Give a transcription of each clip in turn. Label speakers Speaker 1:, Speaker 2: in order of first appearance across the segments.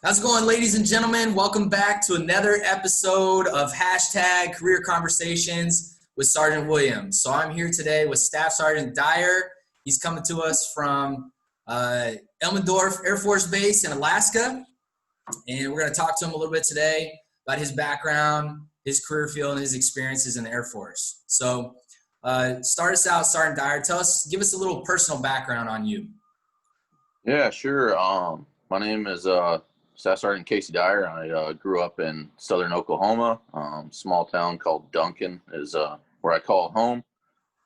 Speaker 1: How's it going, ladies and gentlemen? Welcome back to another episode of Hashtag Career Conversations with Sergeant Williams. So I'm here today with Staff Sergeant Dyer. He's coming to us from Elmendorf Air Force Base in Alaska. And we're going to talk to him a little bit today about his background, his career field, and his experiences in the Air Force. So start us out, Sergeant Dyer. Give us a little personal background on you.
Speaker 2: Yeah, sure. My name is Staff Sergeant Casey Dyer. I grew up in southern Oklahoma. Small town called Duncan is where I call home.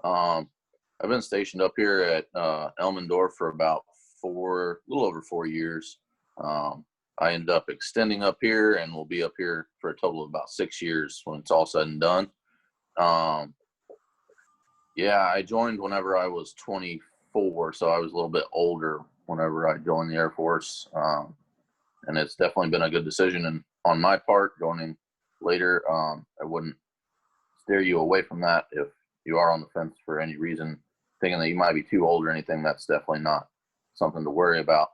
Speaker 2: I've been stationed up here at Elmendorf for about a little over 4 years. I ended up extending up here and will be up here for a total of about 6 years when it's all said and done. I joined whenever I was 24, so I was a little bit older whenever I joined the Air Force. And it's definitely been a good decision. And on my part, going in later, I wouldn't steer you away from that if you are on the fence for any reason, thinking that you might be too old or anything. That's definitely not something to worry about.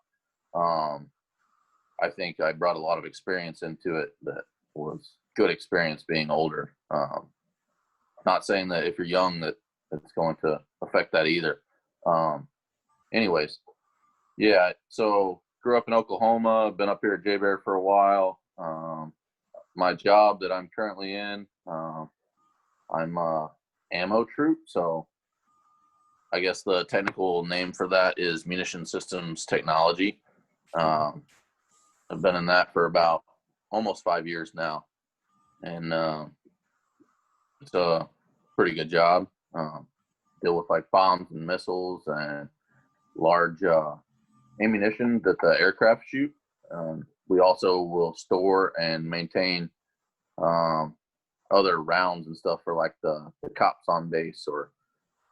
Speaker 2: I think I brought a lot of experience into it that was good experience being older. Not saying that if you're young that it's going to affect that either. So grew up in Oklahoma, been up here at J-Bear for a while. My job that I'm currently in, I'm a ammo troop. So I guess the technical name for that is Munitions Systems Technology. I've been in that for about almost 5 years now. And it's a pretty good job. Deal with like bombs and missiles and large ammunition that the aircraft shoot. We also will store and maintain other rounds and stuff for like the cops on base, or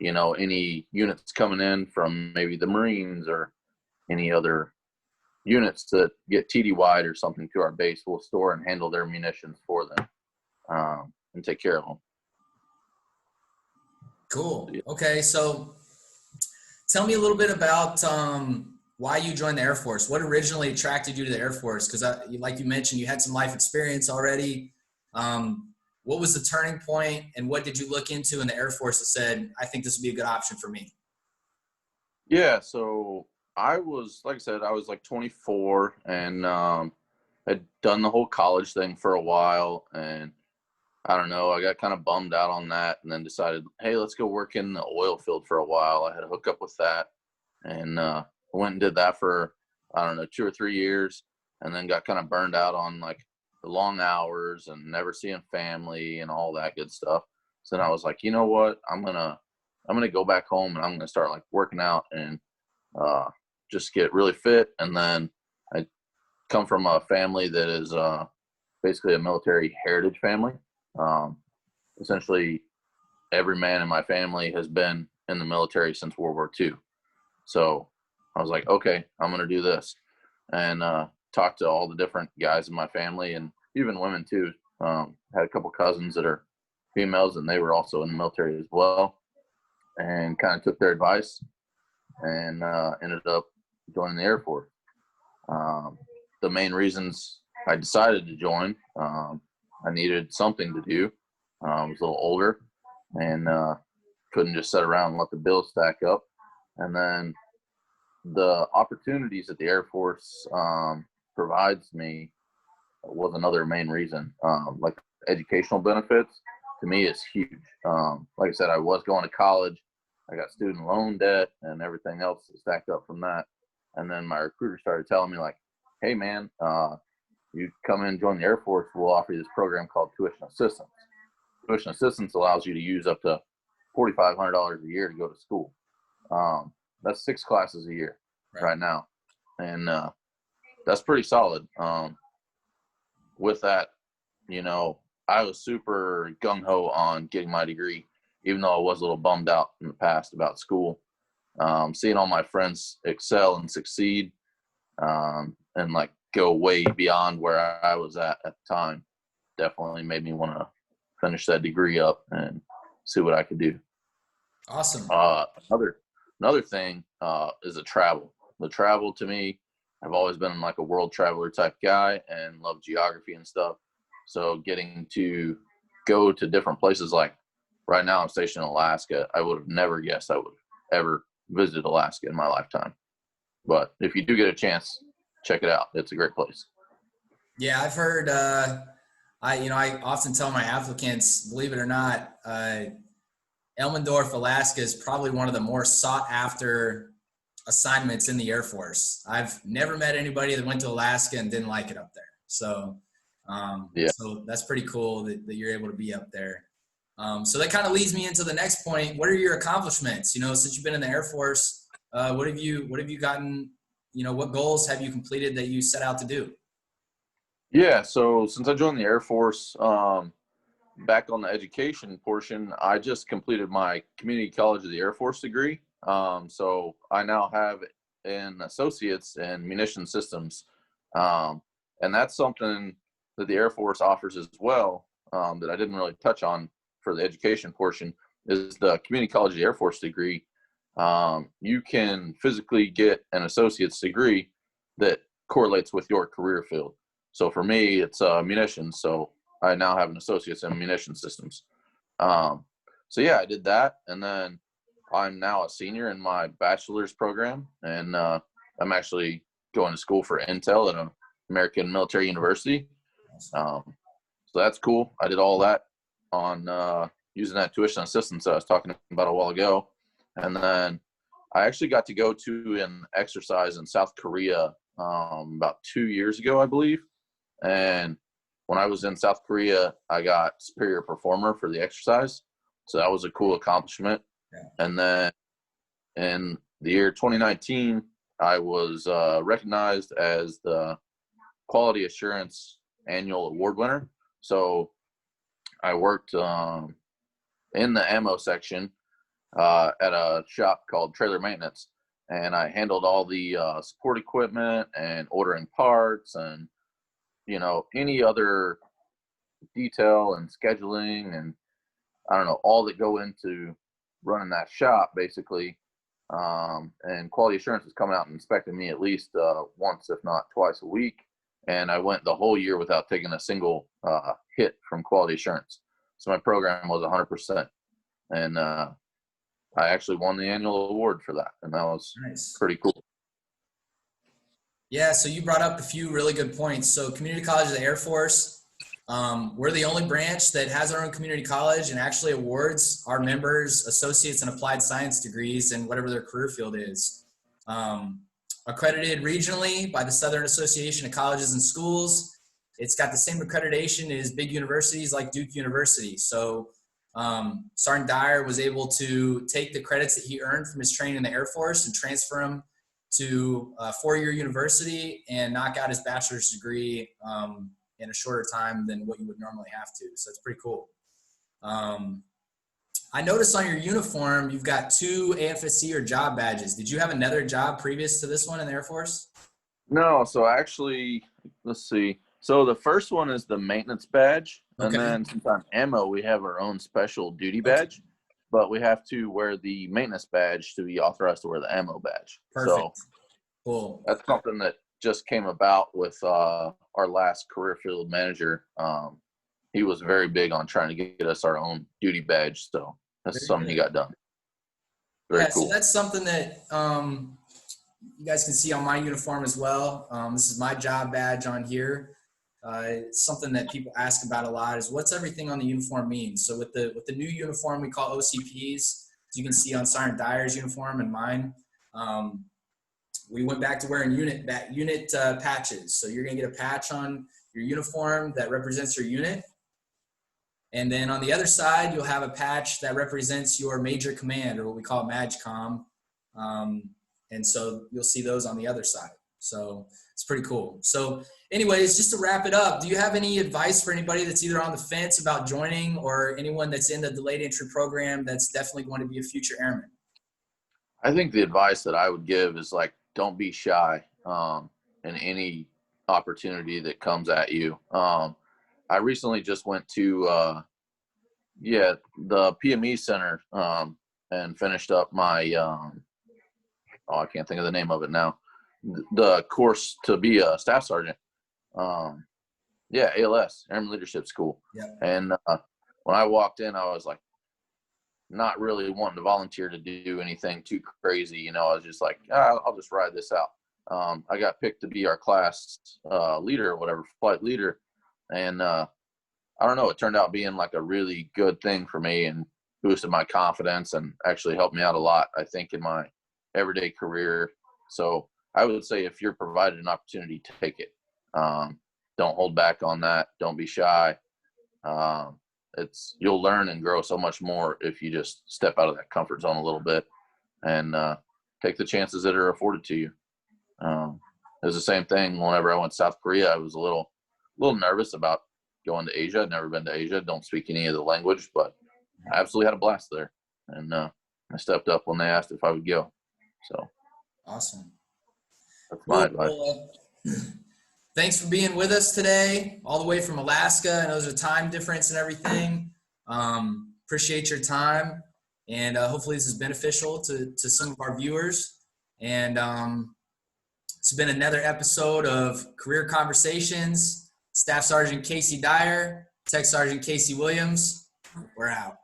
Speaker 2: any units coming in from maybe the Marines or any other units that get TDY'd or something to our base. We'll store and handle their munitions for them and take care of them.
Speaker 1: Cool. Okay, so tell me a little bit about why you joined the Air Force. What originally attracted you to the Air Force? Because like you mentioned, you had some life experience already. What was the turning point, and what did you look into in the Air Force that said, I think this would be a good option for me?
Speaker 2: Yeah, so I was, like I said, I was like 24 and had done the whole college thing for a while. And I don't know, I got kind of bummed out on that and then decided, hey, let's go work in the oil field for a while. I had a hookup with that and went and did that for, 2 or 3 years, and then got kind of burned out on like the long hours and never seeing family and all that good stuff. So then I was like, you know what, I'm gonna go back home and I'm gonna start like working out and just get really fit. And then I come from a family that is basically a military heritage family. Essentially every man in my family has been in the military since World War II. So I was like, okay, I'm going to do this, and talk to all the different guys in my family and even women too. Had a couple cousins that are females and they were also in the military as well, and kind of took their advice and ended up joining the Air Force. The main reasons I decided to join, I needed something to do. I was a little older and couldn't just sit around and let the bills stack up. And then the opportunities that the Air Force provides me was another main reason. Like educational benefits to me is huge. Like I said, I was going to college. I got student loan debt and everything else that stacked up from that. And then my recruiter started telling me like, hey man, you come in and join the Air Force, we'll offer you this program called tuition assistance. Tuition assistance allows you to use up to $4,500 a year to go to school. That's 6 classes a year right now. And that's pretty solid. With that, I was super gung-ho on getting my degree, even though I was a little bummed out in the past about school. Seeing all my friends excel and succeed and like go way beyond where I was at the time definitely made me want to finish that degree up and see what I could do.
Speaker 1: Awesome.
Speaker 2: Another thing is the travel. The travel to me, I've always been like a world traveler type guy and love geography and stuff. So getting to go to different places, like right now I'm stationed in Alaska. I would have never guessed I would have ever visited Alaska in my lifetime. But if you do get a chance, check it out. It's a great place.
Speaker 1: Yeah, I've heard. I often tell my applicants, believe it or not, Elmendorf, Alaska is probably one of the more sought after assignments in the Air Force. I've never met anybody that went to Alaska and didn't like it up there. So,
Speaker 2: Yeah.
Speaker 1: so that's pretty cool that you're able to be up there. So that kind of leads me into the next point. What are your accomplishments? Since you've been in the Air Force, what have you gotten? What goals have you completed that you set out to do?
Speaker 2: Yeah. So since I joined the Air Force, back on the education portion, I just completed my community college of the Air Force degree. So I now have an associate's in munition systems. And that's something that the Air Force offers as well, that I didn't really touch on for the education portion, is the community college of the Air Force degree. You can physically get an associate's degree that correlates with your career field. So for me, it's munitions. So I now have an associate's in munition systems. So yeah, I did that, and then I'm now a senior in my bachelor's program, and I'm actually going to school for Intel at an American military university. So that's cool. I did all that on using that tuition assistance that I was talking about a while ago, and then I actually got to go to an exercise in South Korea about 2 years ago, I believe, and when I was in South Korea, I got superior performer for the exercise. So that was a cool accomplishment. Yeah. And then in the year 2019, I was recognized as the Quality Assurance Annual Award winner. So I worked in the ammo section at a shop called Trailer Maintenance. And I handled all the support equipment and ordering parts and, any other detail and scheduling and I don't know, all that go into running that shop basically. And quality assurance is coming out and inspecting me at least once, if not twice a week. And I went the whole year without taking a single hit from quality assurance. So my program was 100%. And I actually won the annual award for that. And that was nice. Pretty cool.
Speaker 1: Yeah, so you brought up a few really good points. So community college of the Air Force, we're the only branch that has our own community college and actually awards our members associates in applied science degrees in whatever their career field is. Accredited regionally by the Southern Association of Colleges and Schools. It's got the same accreditation as big universities like Duke University. So Sergeant Dyer was able to take the credits that he earned from his training in the Air Force and transfer them to a four-year university and knock out his bachelor's degree in a shorter time than what you would normally have to. So it's pretty cool. I noticed on your uniform, you've got 2 AFSC or job badges. Did you have another job previous to this one in the Air Force?
Speaker 2: No, so actually, let's see. So the first one is the maintenance badge. Okay. And then since I'm ammo, we have our own special duty badge. Okay. But we have to wear the maintenance badge to be authorized to wear the ammo badge.
Speaker 1: Perfect.
Speaker 2: So
Speaker 1: cool.
Speaker 2: That's something that just came about with our last career field manager. He was very big on trying to get us our own duty badge. So that's very something good. He got done.
Speaker 1: Very cool. So that's something that you guys can see on my uniform as well. This is my job badge on here. It's something that people ask about a lot is what's everything on the uniform mean. So with the new uniform we call OCPs, as you can see on Sergeant Dyer's uniform and mine, we went back to wearing unit patches. So you're going to get a patch on your uniform that represents your unit. And then on the other side, you'll have a patch that represents your major command, or what we call MAJCOM. And so you'll see those on the other side. So it's pretty cool. So anyways, just to wrap it up, do you have any advice for anybody that's either on the fence about joining or anyone that's in the delayed entry program that's definitely going to be a future airman?
Speaker 2: I think the advice that I would give is don't be shy in any opportunity that comes at you. I recently just went to the PME Center and finished up my I can't think of the name of it now, the course to be a staff sergeant. Yeah, ALS, Airmen Leadership School.
Speaker 1: Yeah.
Speaker 2: And when I walked in, I was like, not really wanting to volunteer to do anything too crazy. You know, I was just like, I'll just ride this out. I got picked to be our class leader or whatever, flight leader. And I don't know, it turned out being like a really good thing for me and boosted my confidence and actually helped me out a lot, I think, in my everyday career. So I would say if you're provided an opportunity, take it. Don't hold back on that. Don't be shy. You'll learn and grow so much more if you just step out of that comfort zone a little bit and take the chances that are afforded to you. It was the same thing whenever I went to South Korea. I was a little nervous about going to Asia. I'd never been to Asia. Don't speak any of the language, but I absolutely had a blast there. And I stepped up when they asked if I would go. So
Speaker 1: Awesome.
Speaker 2: that's my advice.
Speaker 1: Well, thanks for being with us today, all the way from Alaska. I know there's a time difference and everything. Appreciate your time, and hopefully this is beneficial to some of our viewers. And it's been another episode of Career Conversations. Staff Sergeant Casey Dyer, Tech Sergeant Casey Williams. We're out.